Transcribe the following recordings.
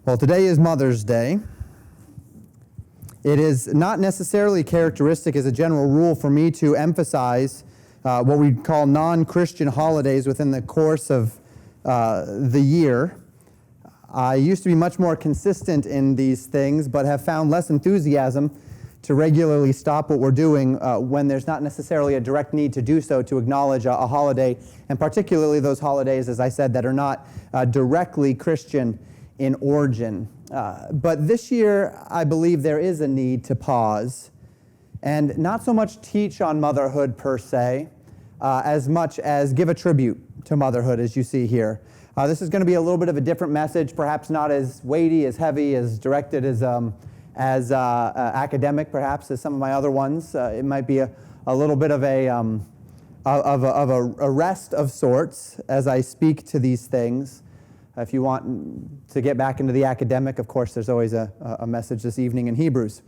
Well, today is Mother's Day. It is not necessarily characteristic as a general rule for me to emphasize what we call non-Christian holidays within the course of the year. I used to be much more consistent in these things, but have found less enthusiasm to regularly stop what we're doing when there's not necessarily a direct need to do so, to acknowledge a holiday, and particularly those holidays, as I said, that are not directly Christian in origin. But this year, I believe there is a need to pause and not so much teach on motherhood per se, as much as give a tribute to motherhood, as you see here. This is going to be a little bit of a different message, perhaps not as weighty, as heavy, as directed as academic, perhaps, as some of my other ones. It might be a little bit of a rest of sorts as I speak to these things. If you want to get back into the academic, of course, there's always a message this evening in Hebrews.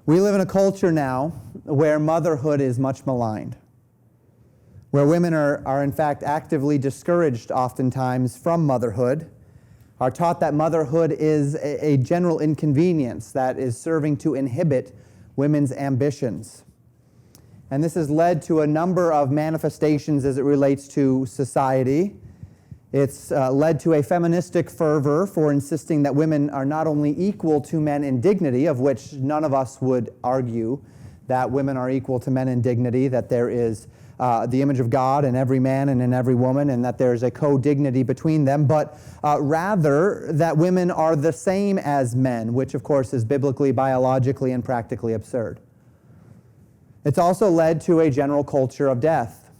We live in a culture now where motherhood is much maligned, where women are in fact actively discouraged oftentimes from motherhood, are taught that motherhood is a general inconvenience that is serving to inhibit women's ambitions. And this has led to a number of manifestations as it relates to society. It's led to a feministic fervor for insisting that women are not only equal to men in dignity, of which none of us would argue that women are equal to men in dignity, that there is the image of God in every man and in every woman, and that there's a co-dignity between them, but rather that women are the same as men, which of course is biblically, biologically, and practically absurd. It's also led to a general culture of death,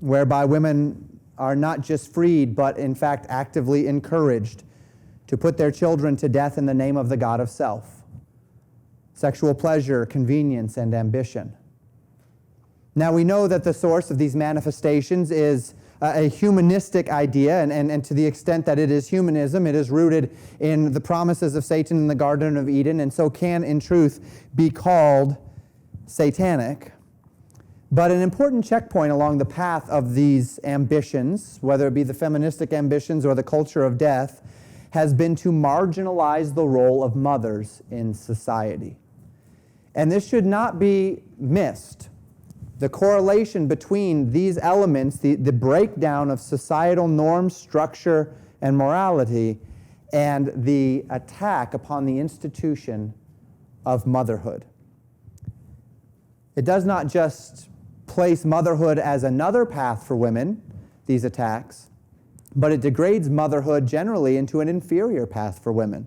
whereby women are not just freed, but in fact actively encouraged to put their children to death in the name of the God of self. Sexual pleasure, convenience, and ambition. Now we know that the source of these manifestations is a humanistic idea, and to the extent that it is humanism, it is rooted in the promises of Satan in the Garden of Eden, and so can in truth be called satanic. But an important checkpoint along the path of these ambitions, whether it be the feministic ambitions or the culture of death, has been to marginalize the role of mothers in society. And this should not be missed. The correlation between these elements, the breakdown of societal norms, structure, and morality, and the attack upon the institution of motherhood. It does not just place motherhood as another path for women, these attacks, but it degrades motherhood generally into an inferior path for women,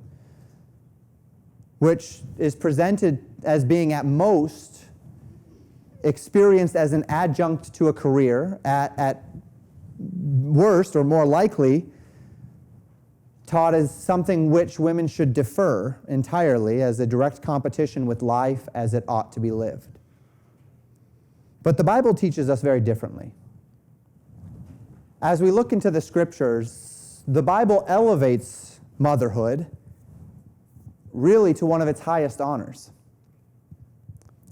which is presented as being at most experienced as an adjunct to a career, at worst or more likely taught as something which women should defer entirely as a direct competition with life as it ought to be lived. But the Bible teaches us very differently. As we look into the Scriptures, the Bible elevates motherhood really to one of its highest honors.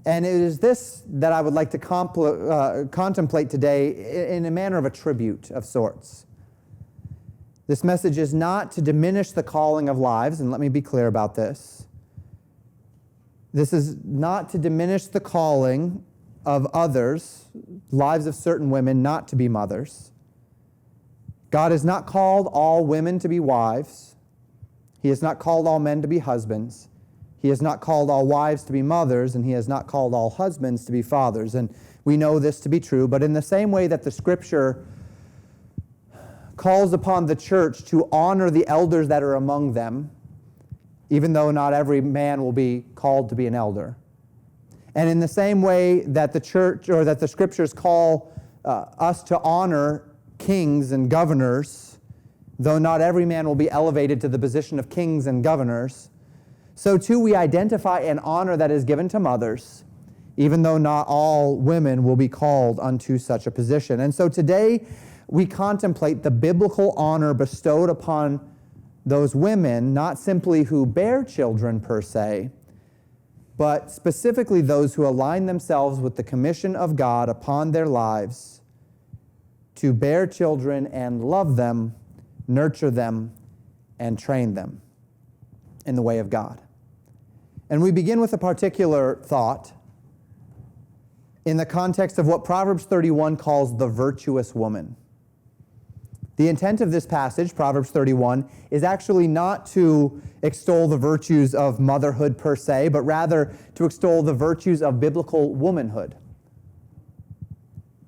And it is this that I would like to contemplate today in a manner of a tribute of sorts. This message is not to diminish the calling of lives, and let me be clear about this. This is not to diminish the calling of others, lives of certain women, not to be mothers. God has not called all women to be wives. He has not called all men to be husbands. He has not called all wives to be mothers, and He has not called all husbands to be fathers. And we know this to be true, but in the same way that the Scripture calls upon the church to honor the elders that are among them, even though not every man will be called to be an elder. And in the same way that the church, or that the Scriptures call us to honor kings and governors, though not every man will be elevated to the position of kings and governors, so too we identify an honor that is given to mothers, even though not all women will be called unto such a position. And so today we contemplate the biblical honor bestowed upon those women, not simply who bear children per se, but specifically those who align themselves with the commission of God upon their lives to bear children and love them, nurture them, and train them. in the way of God. And we begin with a particular thought in the context of what Proverbs 31 calls the virtuous woman. The intent of this passage, Proverbs 31, is actually not to extol the virtues of motherhood per se, but rather to extol the virtues of biblical womanhood.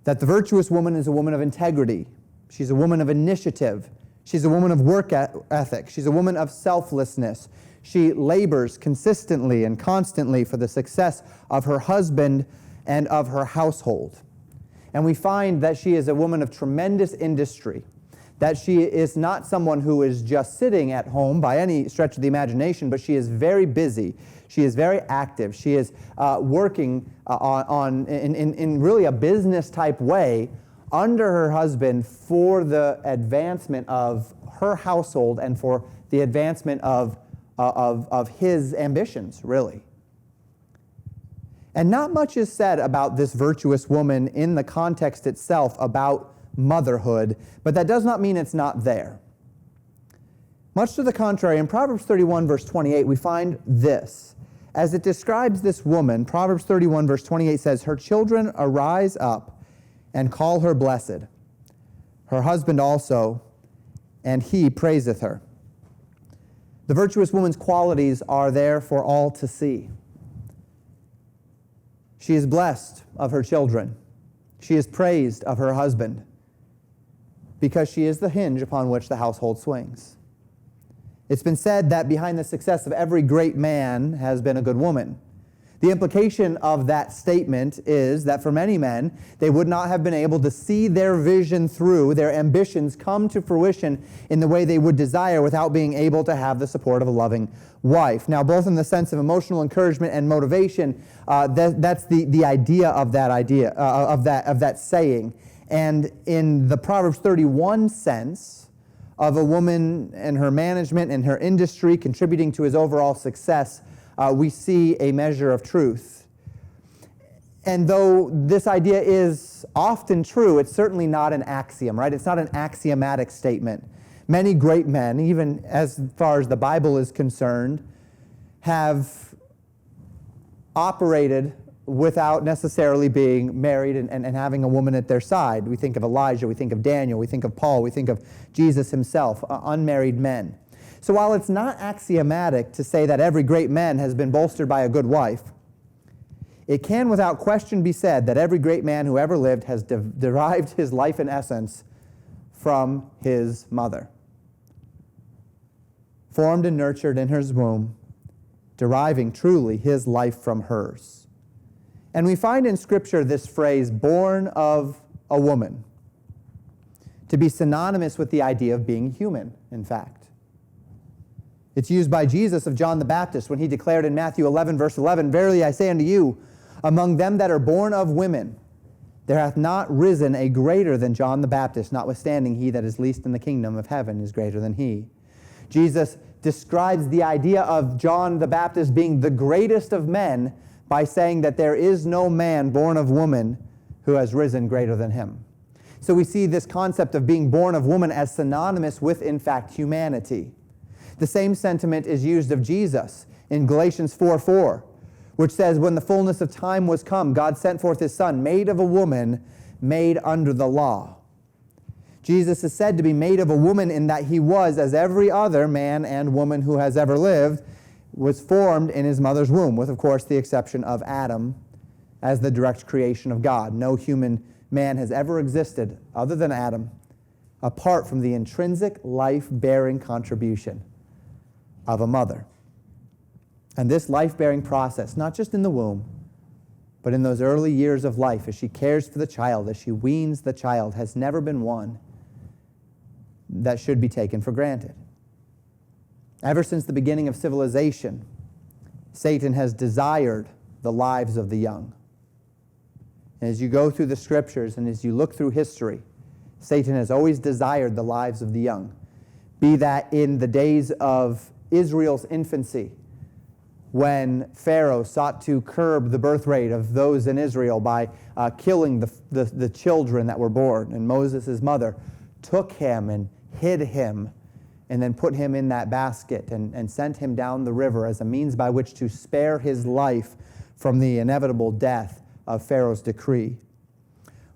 That the virtuous woman is a woman of integrity. She's a woman of initiative. She's a woman of work ethic. She's a woman of selflessness. She labors consistently and constantly for the success of her husband and of her household. And we find that she is a woman of tremendous industry, that she is not someone who is just sitting at home by any stretch of the imagination, but she is very busy. She is very active. She is working in really a business-type way under her husband for the advancement of her household and for the advancement of his ambitions, really. And not much is said about this virtuous woman in the context itself about motherhood, but that does not mean it's not there. Much to the contrary, in Proverbs 31, verse 28, we find this. As it describes this woman, Proverbs 31, verse 28 says, "Her children arise up and call her blessed, her husband also, and he praiseth her." The virtuous woman's qualities are there for all to see. She is blessed of her children. She is praised of her husband, because she is the hinge upon which the household swings. It's been said that behind the success of every great man has been a good woman. The implication of that statement is that for many men, they would not have been able to see their vision through, their ambitions come to fruition in the way they would desire without being able to have the support of a loving wife. Now, both in the sense of emotional encouragement and motivation, that's the idea of that saying. And in the Proverbs 31 sense of a woman and her management and her industry contributing to his overall success, we see a measure of truth. And though this idea is often true, it's certainly not an axiom, right? It's not an axiomatic statement. Many great men, even as far as the Bible is concerned, have operated without necessarily being married and having a woman at their side. We think of Elijah, we think of Daniel, we think of Paul, we think of Jesus himself, unmarried men. So while it's not axiomatic to say that every great man has been bolstered by a good wife, it can without question be said that every great man who ever lived has derived his life and essence from his mother. Formed and nurtured in her womb, deriving truly his life from hers. And we find in Scripture this phrase, born of a woman, to be synonymous with the idea of being human, in fact. It's used by Jesus of John the Baptist when he declared in Matthew 11, verse 11, "Verily I say unto you, among them that are born of women, there hath not risen a greater than John the Baptist, notwithstanding he that is least in the kingdom of heaven is greater than he." Jesus describes the idea of John the Baptist being the greatest of men by saying that there is no man born of woman who has risen greater than him. So we see this concept of being born of woman as synonymous with, in fact, humanity. The same sentiment is used of Jesus in Galatians 4:4, which says, "When the fullness of time was come, God sent forth his Son, made of a woman, made under the law." Jesus is said to be made of a woman in that he was, as every other man and woman who has ever lived, was formed in his mother's womb, with, of course, the exception of Adam as the direct creation of God. No human man has ever existed, other than Adam, apart from the intrinsic life-bearing contribution of a mother. And this life-bearing process, not just in the womb, but in those early years of life, as she cares for the child, as she weans the child, has never been one that should be taken for granted. Ever since the beginning of civilization, Satan has desired the lives of the young. And as you go through the scriptures and as you look through history, Satan has always desired the lives of the young. Be that in the days of Israel's infancy, when Pharaoh sought to curb the birth rate of those in Israel by killing the children that were born, and Moses' mother took him and hid him and then put him in that basket and sent him down the river as a means by which to spare his life from the inevitable death of Pharaoh's decree.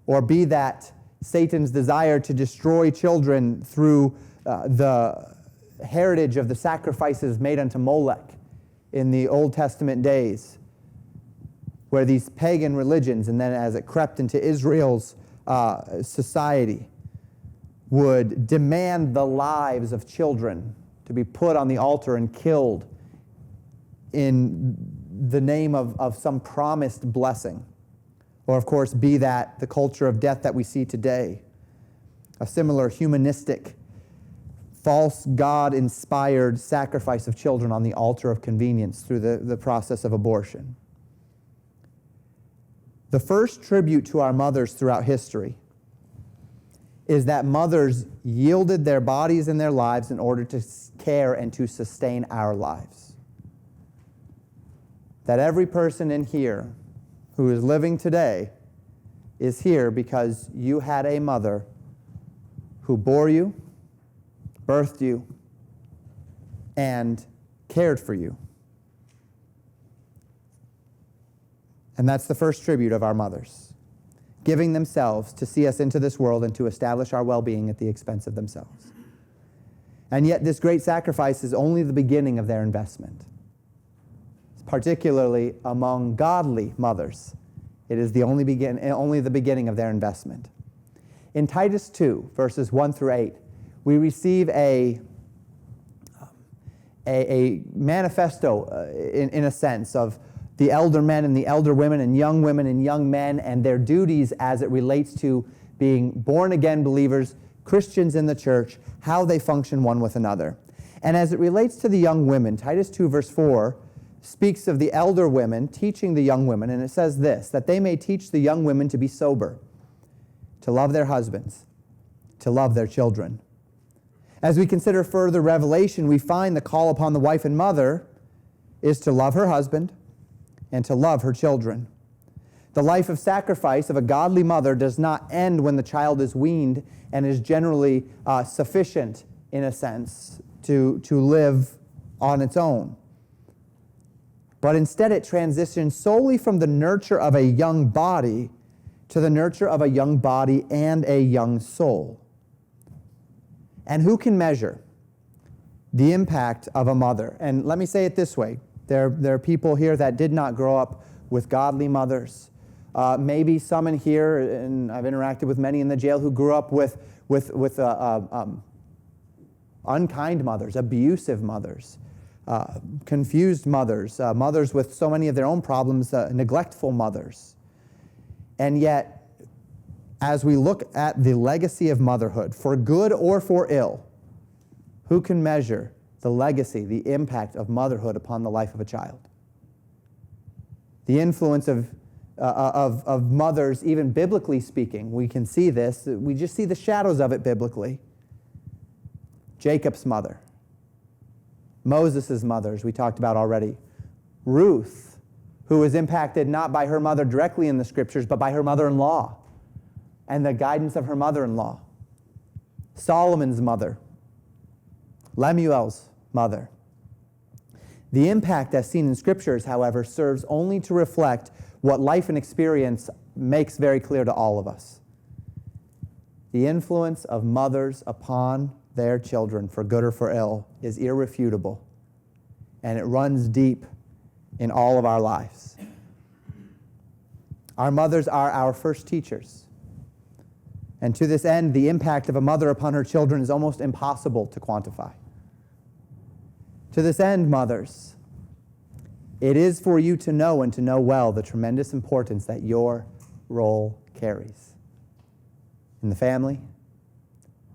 Or be that Satan's desire to destroy children through the heritage of the sacrifices made unto Molech in the Old Testament days, where these pagan religions, and then as it crept into Israel's society, would demand the lives of children to be put on the altar and killed in the name of some promised blessing. Or, of course, be that the culture of death that we see today, a similar humanistic, false God-inspired sacrifice of children on the altar of convenience through the process of abortion. The first tribute to our mothers throughout history is that mothers yielded their bodies and their lives in order to care and to sustain our lives. That every person in here who is living today is here because you had a mother who bore you, birthed you, and cared for you. And that's the first tribute of our mothers, giving themselves to see us into this world and to establish our well-being at the expense of themselves. And yet this great sacrifice is only the beginning of their investment, particularly among godly mothers. It is only the beginning of their investment. In Titus 2, verses 1 through 8, we receive a manifesto, in a sense, of the elder men and the elder women and young men and their duties as it relates to being born-again believers, Christians in the church, how they function one with another. And as it relates to the young women, Titus 2, verse 4, speaks of the elder women teaching the young women, and it says this, that they may teach the young women to be sober, to love their husbands, to love their children. As we consider further revelation, we find the call upon the wife and mother is to love her husband and to love her children. The life of sacrifice of a godly mother does not end when the child is weaned and is generally sufficient, in a sense, to live on its own. But instead it transitions solely from the nurture of a young body to the nurture of a young body and a young soul. And who can measure the impact of a mother? And let me say it this way. There are people here that did not grow up with godly mothers. Maybe some in here, and I've interacted with many in the jail, who grew up with unkind mothers, abusive mothers, confused mothers, mothers with so many of their own problems, neglectful mothers. And yet, as we look at the legacy of motherhood, for good or for ill, who can measure the legacy, the impact of motherhood upon the life of a child? The influence of mothers, even biblically speaking, we can see this. We just see the shadows of it biblically. Jacob's mother, Moses' mother, as we talked about already, Ruth, who was impacted not by her mother directly in the scriptures, but by her mother-in-law and the guidance of her mother-in-law, Solomon's mother, Lemuel's mother. The impact as seen in scriptures, however, serves only to reflect what life and experience makes very clear to all of us. The influence of mothers upon their children, for good or for ill, is irrefutable, and it runs deep in all of our lives. Our mothers are our first teachers. And to this end, the impact of a mother upon her children is almost impossible to quantify. To this end, mothers, it is for you to know and to know well the tremendous importance that your role carries in the family,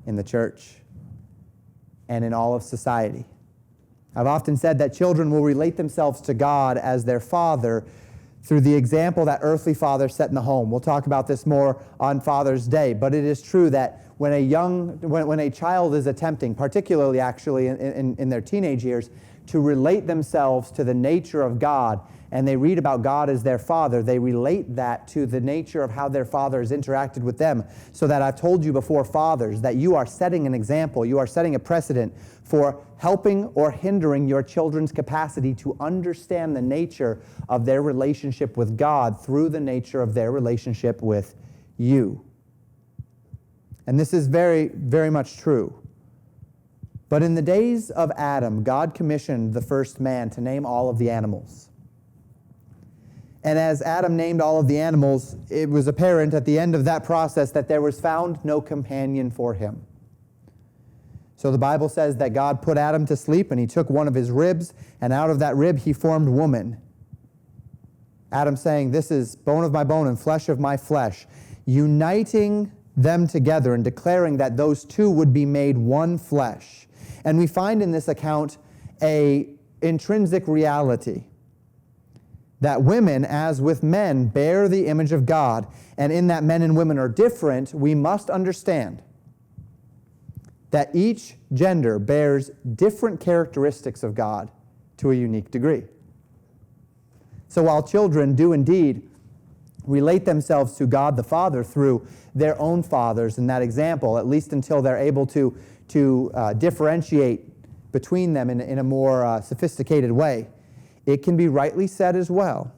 in the church, and in all of society. I've often said that children will relate themselves to God as their father through the example that earthly fathers set in the home. We'll talk about this more on Father's Day, but it is true that when a child is attempting, particularly actually in their teenage years, to relate themselves to the nature of God and they read about God as their Father, they relate that to the nature of how their Father has interacted with them. So that I've told you before, fathers, that you are setting an example, you are setting a precedent for helping or hindering your children's capacity to understand the nature of their relationship with God through the nature of their relationship with you. And this is very, very much true. But in the days of Adam, God commissioned the first man to name all of the animals. And as Adam named all of the animals, it was apparent at the end of that process that there was found no companion for him. So the Bible says that God put Adam to sleep, and he took one of his ribs, and out of that rib he formed woman. Adam saying, "This is bone of my bone and flesh of my flesh," uniting them together and declaring that those two would be made one flesh. And we find in this account an intrinsic reality that women, as with men, bear the image of God. And in that men and women are different, we must understand that each gender bears different characteristics of God to a unique degree. So while children do indeed relate themselves to God the Father through their own fathers in that example, at least until they're able to differentiate between them in a more sophisticated way, it can be rightly said as well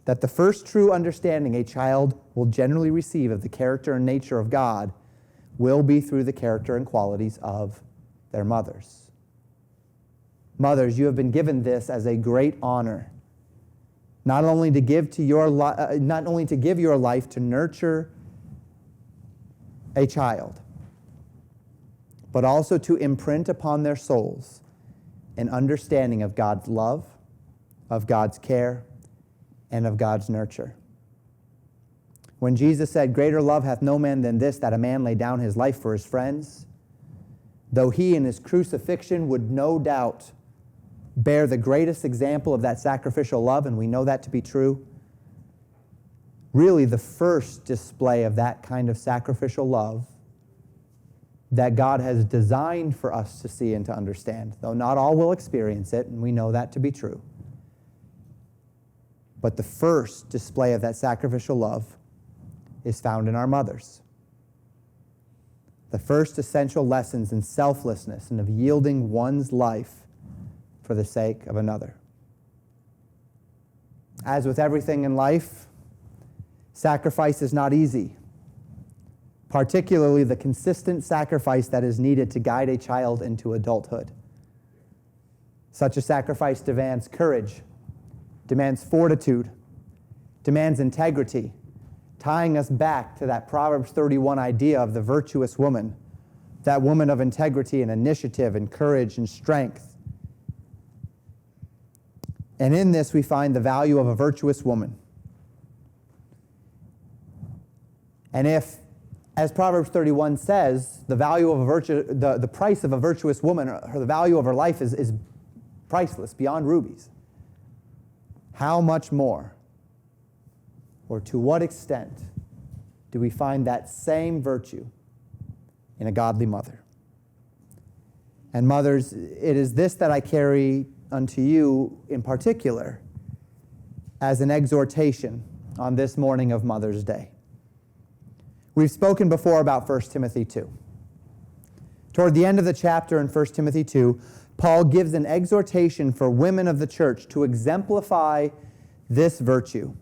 that the first true understanding a child will generally receive of the character and nature of God will be through the character and qualities of their mothers. Mothers, you have been given this as a great honor, not only to give your life to nurture a child, but also to imprint upon their souls an understanding of God's love, of God's care, and of God's nurture. When Jesus said, "Greater love hath no man than this, that a man lay down his life for his friends," though he in his crucifixion would no doubt bear the greatest example of that sacrificial love, and we know that to be true, really the first display of that kind of sacrificial love that God has designed for us to see and to understand, though not all will experience it, and we know that to be true. But the first display of that sacrificial love is found in our mothers. The first essential lessons in selflessness and of yielding one's life for the sake of another. As with everything in life, sacrifice is not easy, particularly the consistent sacrifice that is needed to guide a child into adulthood. Such a sacrifice demands courage, demands fortitude, demands integrity, tying us back to that Proverbs 31 idea of the virtuous woman, that woman of integrity and initiative and courage and strength. And in this we find the value of a virtuous woman. And if, as Proverbs 31 says, the value of the price of a virtuous woman, or the value of her life is priceless, beyond rubies, how much more, or to what extent, do we find that same virtue in a godly mother? And mothers, it is this that I carry unto you in particular as an exhortation on this morning of Mother's Day. We've spoken before about 1 Timothy 2. Toward the end of the chapter in 1 Timothy 2, Paul gives an exhortation for women of the church to exemplify this virtue.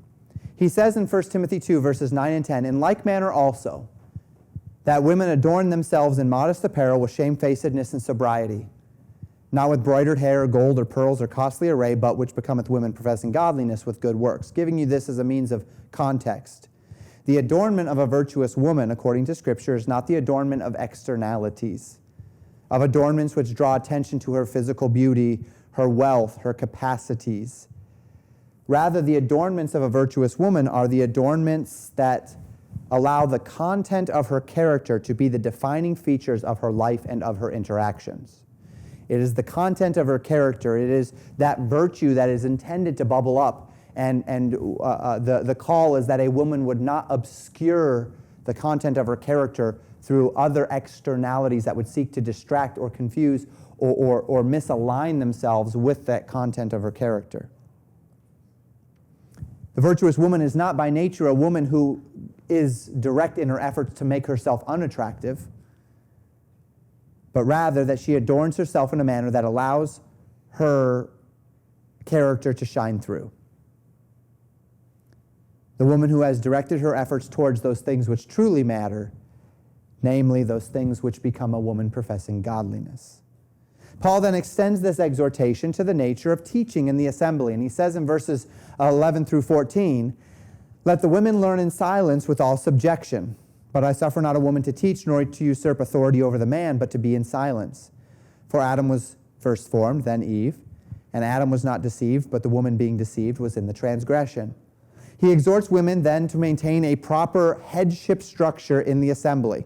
He says in 1 Timothy 2, verses 9 and 10, "In like manner also, that women adorn themselves in modest apparel with shamefacedness and sobriety, not with broidered hair, or gold, or pearls, or costly array, but which becometh women professing godliness with good works." Giving you this as a means of context. The adornment of a virtuous woman, according to Scripture, is not the adornment of externalities, of adornments which draw attention to her physical beauty, her wealth, her capacities. Rather, the adornments of a virtuous woman are the adornments that allow the content of her character to be the defining features of her life and of her interactions. It is the content of her character. It is that virtue that is intended to bubble up. And the call is that a woman would not obscure the content of her character through other externalities that would seek to distract or confuse or misalign themselves with that content of her character. The virtuous woman is not by nature a woman who is direct in her efforts to make herself unattractive, but rather that she adorns herself in a manner that allows her character to shine through. The woman who has directed her efforts towards those things which truly matter, namely those things which become a woman professing godliness. Paul then extends this exhortation to the nature of teaching in the assembly, and he says in verses 11 through 14, "Let the women learn in silence with all subjection. But I suffer not a woman to teach, nor to usurp authority over the man, but to be in silence. For Adam was first formed, then Eve. And Adam was not deceived, but the woman being deceived was in the transgression." He exhorts women then to maintain a proper headship structure in the assembly.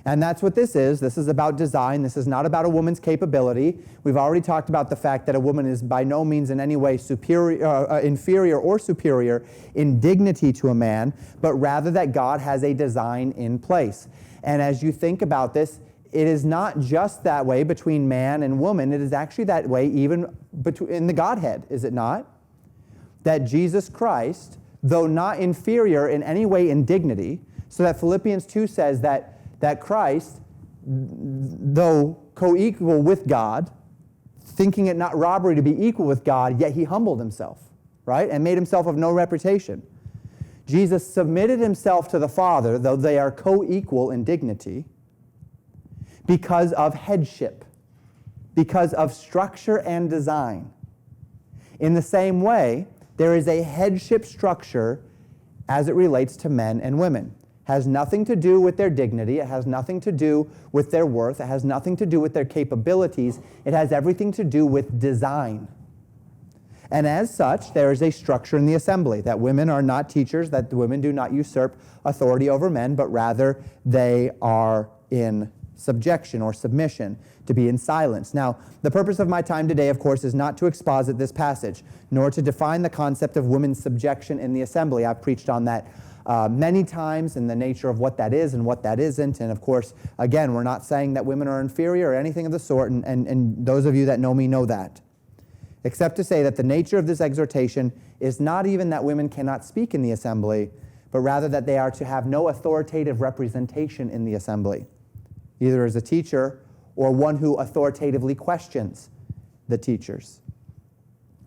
And that's what this is. This is about design. This is not about a woman's capability. We've already talked about the fact that a woman is by no means in any way inferior or superior in dignity to a man, but rather that God has a design in place. And as you think about this, it is not just that way between man and woman. It is actually that way even in the Godhead, is it not? That Jesus Christ, though not inferior in any way in dignity, so that Philippians 2 says that Christ, though co-equal with God, thinking it not robbery to be equal with God, yet he humbled himself, right? And made himself of no reputation. Jesus submitted himself to the Father, though they are co-equal in dignity, because of headship, because of structure and design. In the same way, there is a headship structure as it relates to men and women. Has nothing to do with their dignity. It has nothing to do with their worth. It has nothing to do with their capabilities. It has everything to do with design. And as such, there is a structure in the assembly, that women are not teachers, that the women do not usurp authority over men, but rather they are in subjection or submission, to be in silence. Now, the purpose of my time today, of course, is not to exposit this passage, nor to define the concept of women's subjection in the assembly. I've preached on that many times, in the nature of what that is and what that isn't. And of course, again, we're not saying that women are inferior or anything of the sort, and those of you that know me know that. Except to say that the nature of this exhortation is not even that women cannot speak in the assembly, but rather that they are to have no authoritative representation in the assembly, either as a teacher or one who authoritatively questions the teachers.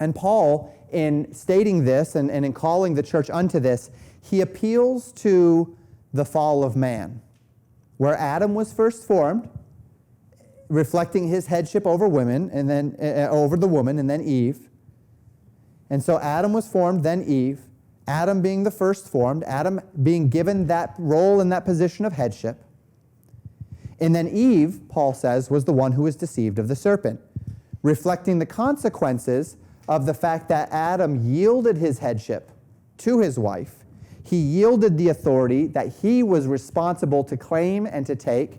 And Paul, in stating this and in calling the church unto this, he appeals to the fall of man, where Adam was first formed, reflecting his headship over women, and then over the woman, and then Eve. And so Adam was formed, then Eve. Adam being the first formed, Adam being given that role and that position of headship. And then Eve, Paul says, was the one who was deceived of the serpent, reflecting the consequences of the fact that Adam yielded his headship to his wife. He yielded the authority that he was responsible to claim and to take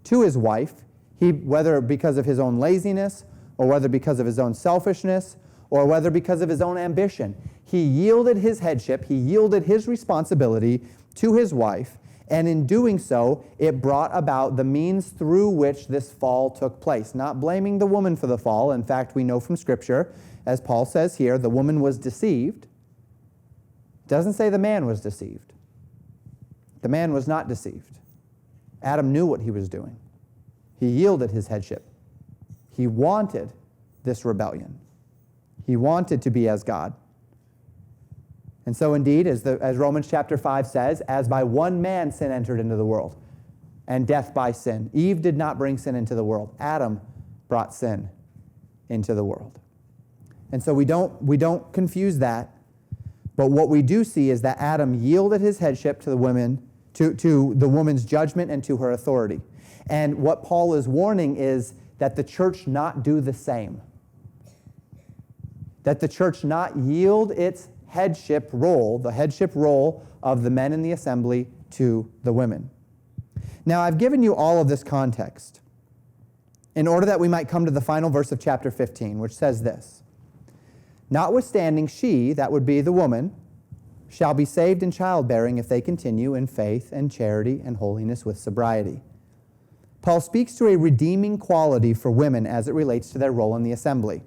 to his wife, whether because of his own laziness, or whether because of his own selfishness, or whether because of his own ambition. He yielded his headship, he yielded his responsibility to his wife, and in doing so, it brought about the means through which this fall took place. Not blaming the woman for the fall. In fact, we know from Scripture, as Paul says here, the woman was deceived. It doesn't say the man was deceived. The man was not deceived. Adam knew what he was doing. He yielded his headship. He wanted this rebellion. He wanted to be as God. And so indeed, as Romans chapter 5 says, as by one man sin entered into the world, and death by sin. Eve did not bring sin into the world. Adam brought sin into the world. And so we don't confuse that. But what we do see is that Adam yielded his headship to the women, to the woman's judgment and to her authority. And what Paul is warning is that the church not do the same. That the church not yield its headship role, the headship role of the men in the assembly, to the women. Now, I've given you all of this context in order that we might come to the final verse of chapter 15, which says this: "Notwithstanding she," that would be the woman, "shall be saved in childbearing if they continue in faith and charity and holiness with sobriety." Paul speaks to a redeeming quality for women as it relates to their role in the assembly,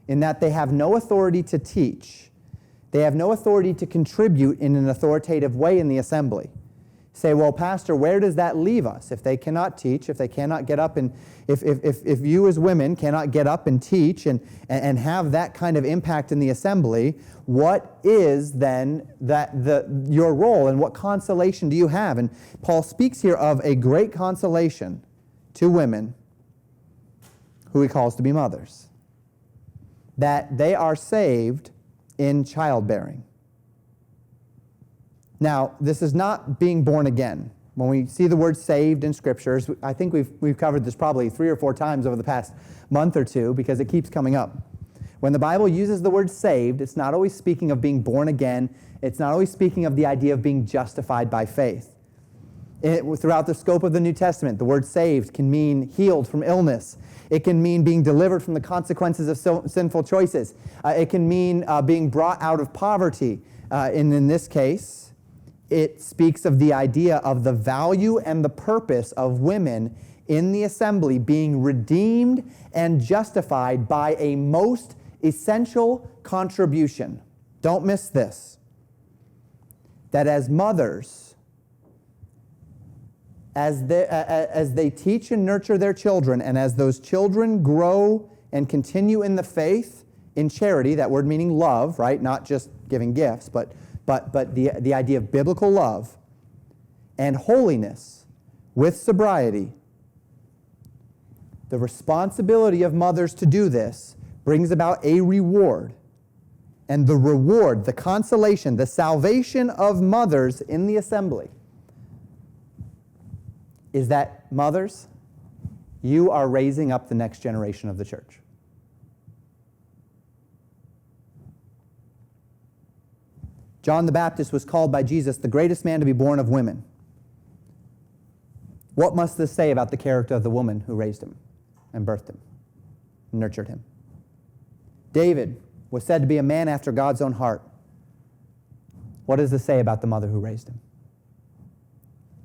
in that they have no authority to teach. They have no authority to contribute in an authoritative way in the assembly. Say, well, Pastor, where does that leave us? If they cannot teach, if they cannot get up and, if you as women cannot get up and teach and have that kind of impact in the assembly, what is then your role and what consolation do you have? And Paul speaks here of a great consolation to women who he calls to be mothers, that they are saved in childbearing. Now, this is not being born again. When we see the word saved in scriptures, I think we've covered this probably 3 or 4 times over the past month or two because it keeps coming up. When the Bible uses the word saved, it's not always speaking of being born again. It's not always speaking of the idea of being justified by faith. Throughout the scope of the New Testament, the word saved can mean healed from illness. It can mean being delivered from the consequences of sinful choices. It can mean being brought out of poverty. And in this case, it speaks of the idea of the value and the purpose of women in the assembly being redeemed and justified by a most essential contribution. Don't miss this. That as mothers, as they teach and nurture their children, and as those children grow and continue in the faith, in charity, that word meaning love, right? Not just giving gifts, but the idea of biblical love and holiness with sobriety, the responsibility of mothers to do this brings about a reward. And the reward, the consolation, the salvation of mothers in the assembly is that, mothers, you are raising up the next generation of the church. John the Baptist was called by Jesus the greatest man to be born of women. What must this say about the character of the woman who raised him and birthed him, and nurtured him? David was said to be a man after God's own heart. What does this say about the mother who raised him?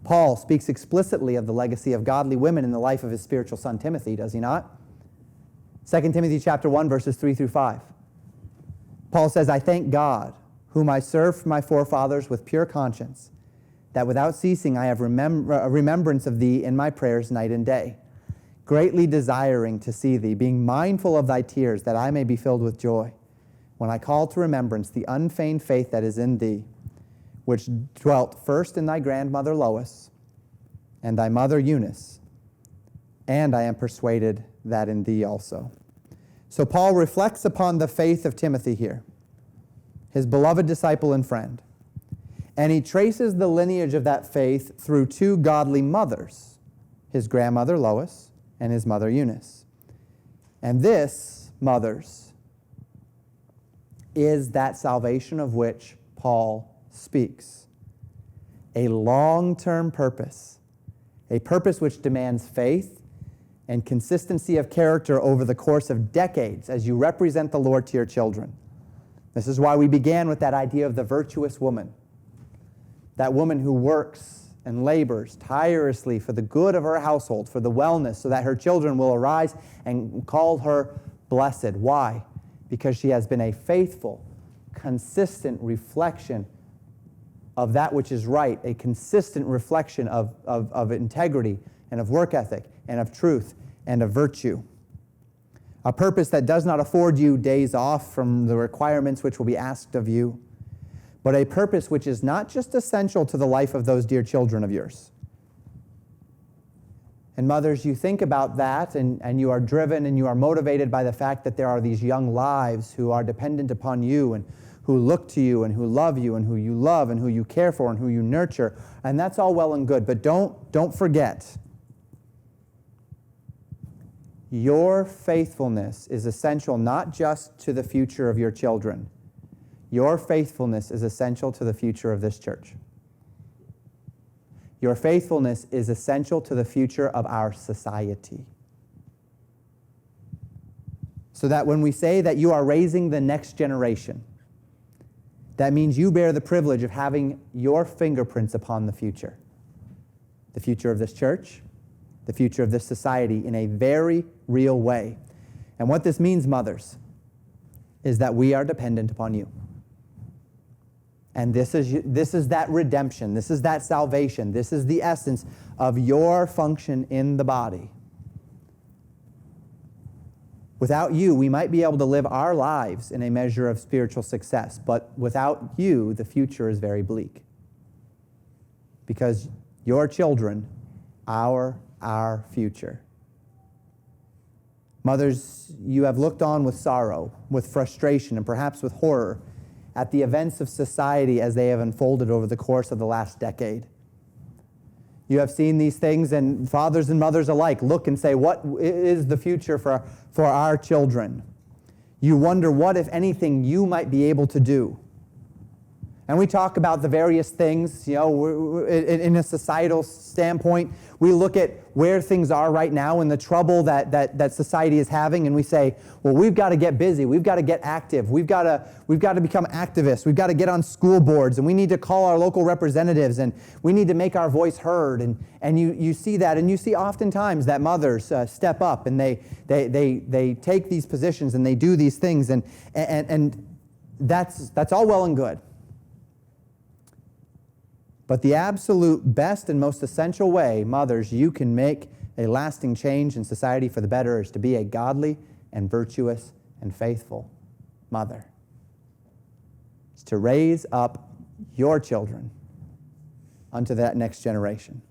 Paul speaks explicitly of the legacy of godly women in the life of his spiritual son Timothy, does he not? 2 Timothy chapter 1, verses 3 through 5. Paul says, I thank God, whom I served for my forefathers with pure conscience, that without ceasing I have a remembrance of thee in my prayers night and day, greatly desiring to see thee, being mindful of thy tears, that I may be filled with joy, when I call to remembrance the unfeigned faith that is in thee, which dwelt first in thy grandmother Lois, and thy mother Eunice, and I am persuaded that in thee also. So Paul reflects upon the faith of Timothy here, his beloved disciple and friend. And he traces the lineage of that faith through 2 godly mothers, his grandmother Lois and his mother Eunice. And this, mothers, is that salvation of which Paul speaks. A long-term purpose, a purpose which demands faith and consistency of character over the course of decades as you represent the Lord to your children. This is why we began with that idea of the virtuous woman, that woman who works and labors tirelessly for the good of her household, for the wellness, so that her children will arise and call her blessed. Why? Because she has been a faithful, consistent reflection of that which is right, a consistent reflection of integrity and of work ethic and of truth and of virtue. A purpose that does not afford you days off from the requirements which will be asked of you, but a purpose which is not just essential to the life of those dear children of yours. And mothers, you think about that and you are driven and you are motivated by the fact that there are these young lives who are dependent upon you and who look to you and who love you and who you love and who you care for and who you nurture. And that's all well and good, but don't forget, your faithfulness is essential not just to the future of your children. Your faithfulness is essential to the future of this church. Your faithfulness is essential to the future of our society. So that when we say that you are raising the next generation, that means you bear the privilege of having your fingerprints upon the future of this church, the future of this society in a very real way. And what this means, mothers, is that we are dependent upon you. And this is that redemption. This is that salvation. This is the essence of your function in the body. Without you, we might be able to live our lives in a measure of spiritual success, but without you, the future is very bleak. Because your children are our future. Mothers, you have looked on with sorrow, with frustration, and perhaps with horror at the events of society as they have unfolded over the course of the last decade. You have seen these things, and fathers and mothers alike look and say, what is the future for our children? You wonder what, if anything, you might be able to do. And we talk about the various things, in a societal standpoint. We look at where things are right now and the trouble that society is having, and we say, well, we've got to get busy. We've got to get active. We've got to become activists. We've got to get on school boards, and we need to call our local representatives, and we need to make our voice heard. And you see that, and you see oftentimes that mothers step up, and they take these positions, and they do these things, and that's all well and good. But the absolute best and most essential way, mothers, you can make a lasting change in society for the better is to be a godly and virtuous and faithful mother. It's to raise up your children unto that next generation.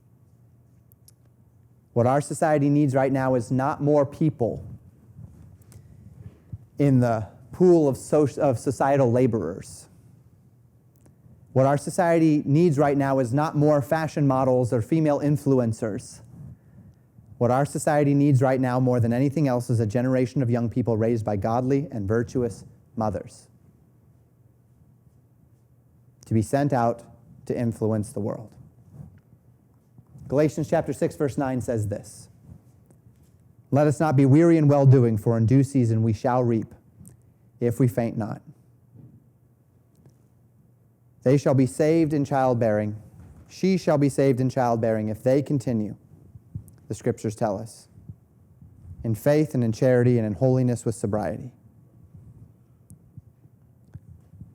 What our society needs right now is not more people in the pool of societal laborers. What our society needs right now is not more fashion models or female influencers. What our society needs right now more than anything else is a generation of young people raised by godly and virtuous mothers to be sent out to influence the world. Galatians chapter 6, verse 9 says this, "Let us not be weary in well-doing, for in due season we shall reap, if we faint not. They shall be saved in childbearing. She shall be saved in childbearing if they continue," the scriptures tell us, "in faith and in charity and in holiness with sobriety."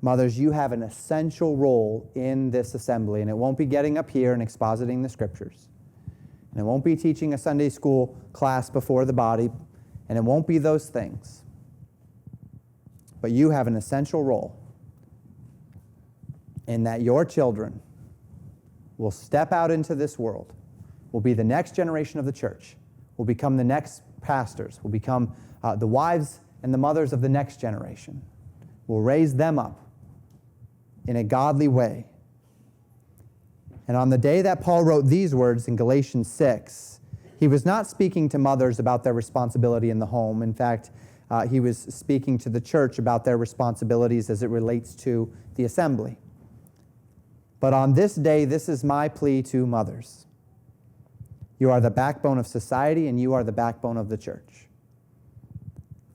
Mothers, you have an essential role in this assembly, and it won't be getting up here and expositing the scriptures. And it won't be teaching a Sunday school class before the body, and it won't be those things. But you have an essential role in that your children will step out into this world, will be the next generation of the church, will become the next pastors, will become the wives and the mothers of the next generation. Will raise them up in a godly way. And on the day that Paul wrote these words in Galatians 6, he was not speaking to mothers about their responsibility in the home. In fact, he was speaking to the church about their responsibilities as it relates to the assembly. But on this day, this is my plea to mothers. You are the backbone of society, and you are the backbone of the church.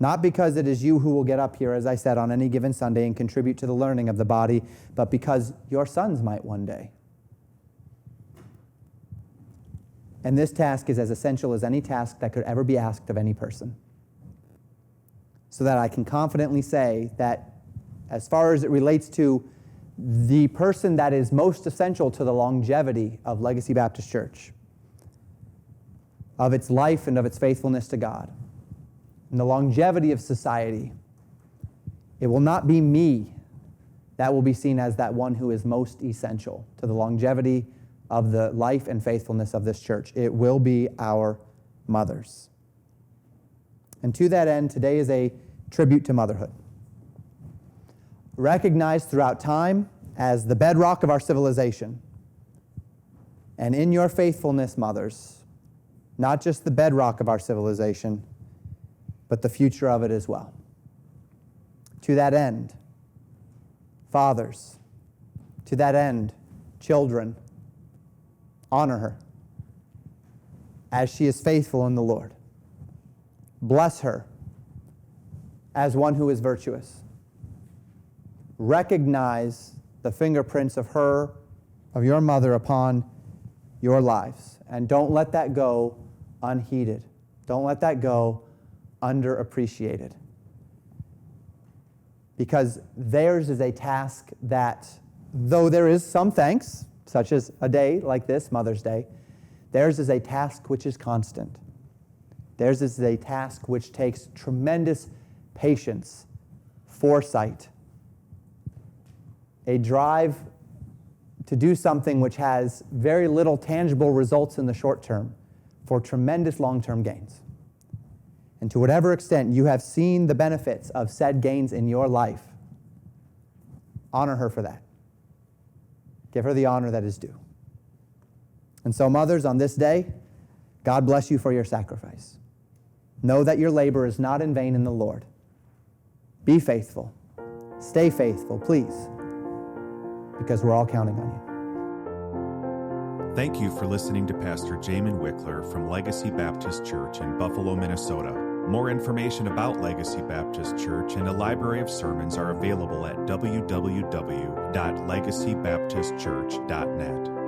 Not because it is you who will get up here, as I said, on any given Sunday and contribute to the learning of the body, but because your sons might one day. And this task is as essential as any task that could ever be asked of any person. So that I can confidently say that as far as it relates to the person that is most essential to the longevity of Legacy Baptist Church, of its life and of its faithfulness to God, and the longevity of society, it will not be me that will be seen as that one who is most essential to the longevity of the life and faithfulness of this church. It will be our mothers. And to that end, today is a tribute to motherhood. Recognized throughout time as the bedrock of our civilization. And in your faithfulness, mothers, not just the bedrock of our civilization, but the future of it as well. To that end, fathers, to that end, children, honor her as she is faithful in the Lord. Bless her as one who is virtuous. Recognize the fingerprints of her, of your mother upon your lives. And don't let that go unheeded. Don't let that go underappreciated. Because theirs is a task that though there is some thanks, such as a day like this, Mother's Day, theirs is a task which is constant. Theirs is a task which takes tremendous patience, foresight, a drive to do something which has very little tangible results in the short term for tremendous long-term gains. And to whatever extent you have seen the benefits of said gains in your life, honor her for that. Give her the honor that is due. And so, mothers, on this day, God bless you for your sacrifice. Know that your labor is not in vain in the Lord. Be faithful. Stay faithful, please, because we're all counting on you. Thank you for listening to Pastor Jamen Wikler from Legacy Baptist Church in Buffalo, Minnesota. More information about Legacy Baptist Church and a library of sermons are available at www.legacybaptistchurch.net.